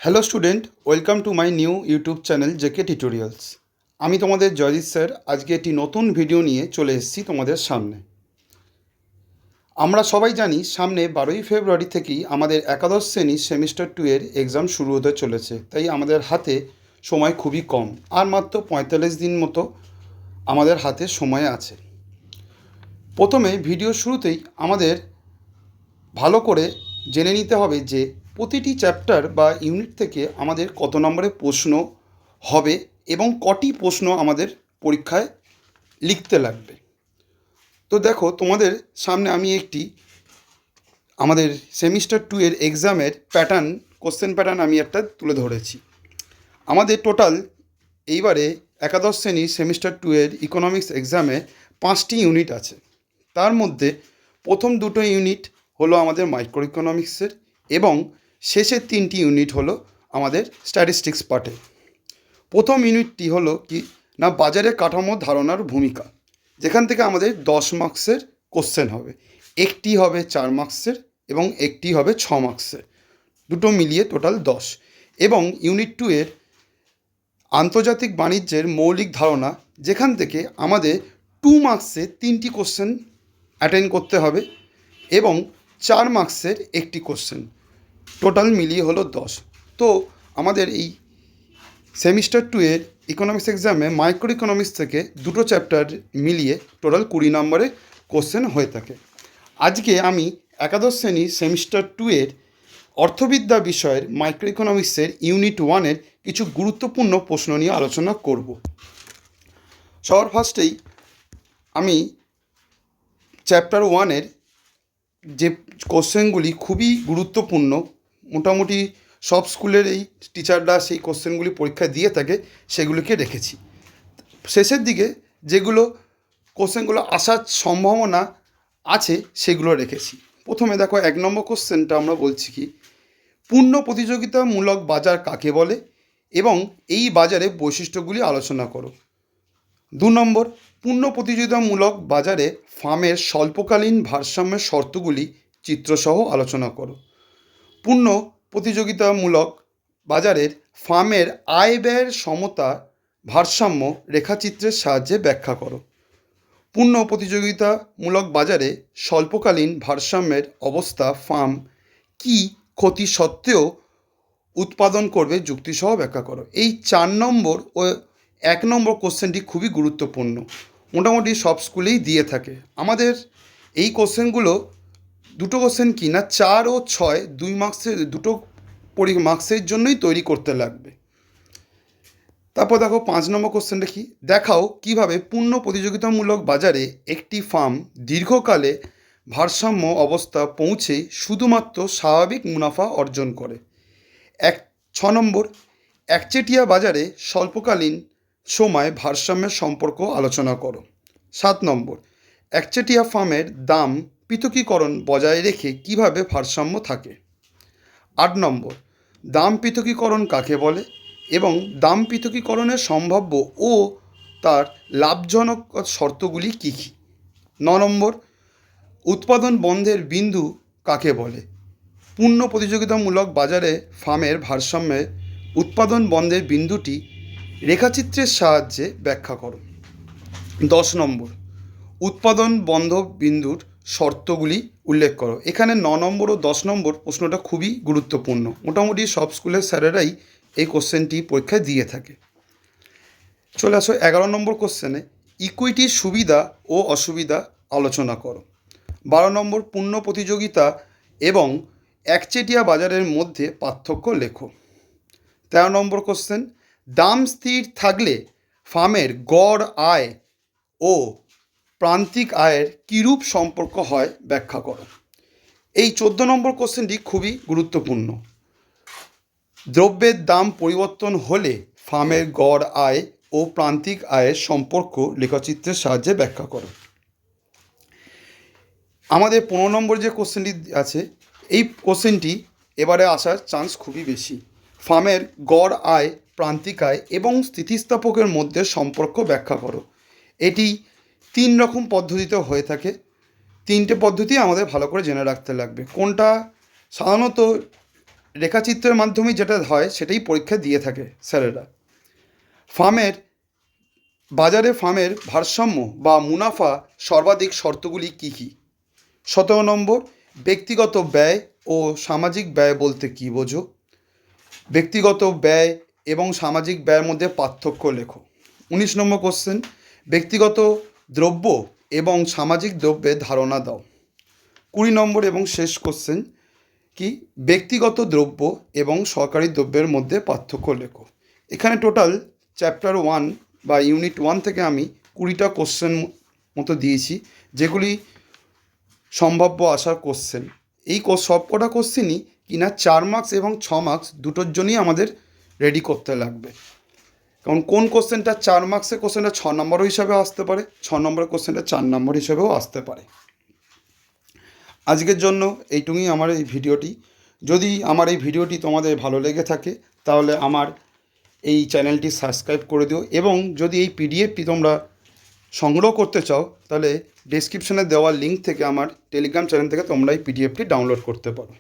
Hello student, welcome to my new YouTube channel JK tutorials. আমি তোমাদের Joyjit sir আজকে একটি নতুন ভিডিও নিয়ে চলে এসেছি তোমাদের সামনে। আমরা সবাই জানি সামনে 12ই ফেব্রুয়ারি থেকেই আমাদের একাদশ শ্রেণীর সেমিস্টার 2 এর এক্সাম শুরু হতে চলেছে, তাই আমাদের হাতে সময় খুবই কম, আর মাত্র 45 দিন মতো আমাদের হাতে সময় আছে। প্রথমে ভিডিও শুরুতেই আমাদের ভালো করে জেনে নিতে হবে যে প্রতিটি চ্যাপ্টার বা ইউনিট থেকে আমাদের কত নম্বরের প্রশ্ন হবে এবং কটি প্রশ্ন আমাদের পরীক্ষায় লিখতে লাগবে। তো দেখো, তোমাদের সামনে আমি একটি আমাদের সেমিস্টার 2 এর এক্সামের কোশ্চেন প্যাটার্ন আমি একটা তুলে ধরেছি। আমাদের টোটাল এইবারে একাদশ শ্রেণীর সেমিস্টার 2 এর ইকোনমিক্স এক্সামে 5টি ইউনিট আছে। তার মধ্যে প্রথম দুটো ইউনিট হলো আমাদের মাইক্রো ইকোনমিক্সের এবং শেষের 3টি ইউনিট হলো আমাদের স্ট্যাটিস্টিক্স পার্টে। প্রথম ইউনিটটি হলো কি না, বাজারে কাঠামো ধারণার ভূমিকা, যেখান থেকে আমাদের 10 মার্কসের কোশ্চেন হবে। একটি হবে 4 মার্কসের এবং একটি হবে 6 মার্কসের, দুটো মিলিয়ে টোটাল 10। এবং ইউনিট 2 এর আন্তর্জাতিক বাণিজ্যের মৌলিক ধারণা, যেখান থেকে আমাদের 2 মার্কসে 3টি কোশ্চেন অ্যাটেন্ড করতে হবে এবং 4 মার্কসের একটি কোশ্চেন, টোটাল মিলিয়ে হলো 10। তো আমাদের এই সেমিস্টার 2 এর ইকোনমিক্স এক্সামে মাইক্রো ইকোনমিক্স থেকে দুটো চ্যাপ্টার মিলিয়ে টোটাল 20 নম্বরের কোশ্চেন হয়ে থাকে। আজকে আমি একাদশ শ্রেণীর সেমিস্টার 2 এর অর্থবিদ্যা বিষয়ের মাইক্রো ইকোনমিক্সের ইউনিট 1-এর কিছু গুরুত্বপূর্ণ প্রশ্ন নিয়ে আলোচনা করব। সবার ফার্স্টেই আমি চ্যাপ্টার 1-এর যে কোশ্চেনগুলি খুবই গুরুত্বপূর্ণ, মোটামুটি সব স্কুলের এই টিচাররা সেই কোশ্চেনগুলি পরীক্ষায় দিয়ে থাকে, সেগুলিকে রেখেছি। শেষের দিকে যেগুলো কোশ্চেনগুলো আসার সম্ভাবনা আছে সেগুলো রেখেছি। প্রথমে দেখো, 1 নম্বর কোশ্চেনটা আমরা বলছি কি, পূর্ণ প্রতিযোগিতামূলক বাজার কাকে বলে এবং এই বাজারে বৈশিষ্ট্যগুলি আলোচনা করো। 2 নম্বর, পূর্ণ প্রতিযোগিতামূলক বাজারে ফার্মের স্বল্পকালীন ভারসাম্যের শর্তগুলি চিত্রসহ আলোচনা করো। পূর্ণ প্রতিযোগিতামূলক বাজারের ফার্মের আয় ব্যয়ের সমতা ভারসাম্য রেখাচিত্রের সাহায্যে ব্যাখ্যা করো। পূর্ণ প্রতিযোগিতামূলক বাজারে স্বল্পকালীন ভারসাম্যের অবস্থা ফার্ম কী ক্ষতি সত্ত্বেও উৎপাদন করবে যুক্তিসহ ব্যাখ্যা করো। এই 4 নম্বর ও 1 নম্বর কোশ্চেনটি খুবই গুরুত্বপূর্ণ, মোটামুটি সব স্কুলেই দিয়ে থাকে। আমাদের এই কোশ্চেনগুলো দুটো কোশ্চেন কি না, 4 ও 6 2 মার্কসের দুটো মার্কসের জন্যই তৈরি করতে লাগবে। তারপর দেখো 5 নম্বর কোশ্চেনটা কি, দেখাও কিভাবে পূর্ণ প্রতিযোগিতামূলক বাজারে একটি ফার্ম দীর্ঘকালে ভারসাম্য অবস্থা পৌঁছে শুধুমাত্র স্বাভাবিক মুনাফা অর্জন করে। 6 নম্বর, একচেটিয়া বাজারে স্বল্পকালীন সময় ভারসাম্যের সম্পর্ক আলোচনা করো। 7 নম্বর, একচেটিয়া ফার্মের দাম পৃথকীকরণ বজায় রেখে কিভাবে ভারসাম্য থাকে। 8 নম্বর, দাম পৃথকীকরণ কাকে বলে এবং দাম পৃথকীকরণের সম্ভাব্য ও তার লাভজনক শর্তগুলি কী কী। 9 নম্বর, উৎপাদন বন্ধের বিন্দু কাকে বলে। পূর্ণ প্রতিযোগিতামূলক বাজারে ফার্মের ভারসাম্যে উৎপাদন বন্ধের বিন্দুটি রেখাচিত্রের সাহায্যে ব্যাখ্যা করো। 10 নম্বর, উৎপাদন বন্ধ বিন্দুর শর্তগুলি উল্লেখ করো। এখানে 9 নম্বর ও 10 নম্বর প্রশ্নটা খুবই গুরুত্বপূর্ণ, মোটামুটি সব স্কুলের স্যারেরাই এই কোশ্চেনটি পরীক্ষায় দিয়ে থাকে। চলে আসো 11 নম্বর কোশ্চেনে, ইকুইটির সুবিধা ও অসুবিধা আলোচনা করো। 12 নম্বর, পূর্ণ প্রতিযোগিতা এবং একচেটিয়া বাজারের মধ্যে পার্থক্য লেখো। 13 নম্বর কোশ্চেন, দাম স্থির থাকলে ফার্মের গড় আয় ও প্রান্তিক আয়ের কীরূপ সম্পর্ক হয় ব্যাখ্যা করো। এই 14 নম্বর কোশ্চেনটি খুবই গুরুত্বপূর্ণ, দ্রব্যের দাম পরিবর্তন হলে ফার্মের গড় আয় ও প্রান্তিক আয়ের সম্পর্ক লেখচিত্রের সাহায্যে ব্যাখ্যা করো। আমাদের 15 নম্বর যে কোশ্চেনটি আছে, এই কোশ্চেনটি এবারে আসার চান্স খুবই বেশি। ফার্মের গড় আয়, প্রান্তিক আয় এবং স্থিতিস্থাপকের মধ্যে সম্পর্ক ব্যাখ্যা করো। এটি 3 রকম পদ্ধতিতে হয়ে থাকে। 3টে পদ্ধতি আমাদের ভালো করে জেনে রাখতে লাগবে। কোনটা সাধারণত রেখাচিত্রের মাধ্যমে যেটা হয় সেটাই পরীক্ষা দিয়ে থাকে স্যারেরা। বাজারে ফার্মের ভারসাম্য বা মুনাফা সর্বাধিক শর্তগুলি কী কী? 17 নম্বর, ব্যক্তিগত ব্যয় ও সামাজিক ব্যয় বলতে কী বোঝো? ব্যক্তিগত ব্যয় এবং সামাজিক ব্যয়ের মধ্যে পার্থক্য লেখো। 19 নম্বর কোশ্চেন, ব্যক্তিগত দ্রব্য এবং সামাজিক দ্রব্যের ধারণা দাও। 20 নম্বর এবং শেষ কোশ্চেন, কি ব্যক্তিগত দ্রব্য এবং সরকারি দ্রব্যের মধ্যে পার্থক্য লেখো। এখানে টোটাল চ্যাপ্টার 1 বা ইউনিট 1 থেকে আমি 20টা কোশ্চেন মতো দিয়েছি, যেগুলি সম্ভাব্য আসার কোশ্চেন। এই সব কটা কোশ্চেনই কিনা 4 মার্কস এবং 6 মার্কস দুটোর জন্যই আমাদের রেডি করতে লাগবে। কারণ কোন কোশ্চেনটা 4 মার্কসের কোশ্চেনটা 6 নম্বর হিসাবেও আসতে পারে, 6 নম্বরের কোশ্চেনটা 4 নম্বর হিসাবেও আসতে পারে। আজকের জন্য এইটুকুই আমার এই ভিডিওটি। যদি আমার এই ভিডিওটি তোমাদের ভালো লেগে থাকে তাহলে আমার এই চ্যানেলটি সাবস্ক্রাইব করে দিও, এবং যদি এই পিডিএফটি তোমরা সংগ্রহ করতে চাও তাহলে ডেসক্রিপশনে দেওয়া লিঙ্ক থেকে আমার টেলিগ্রাম চ্যানেল থেকে তোমরা এই পিডিএফটি ডাউনলোড করতে পারো।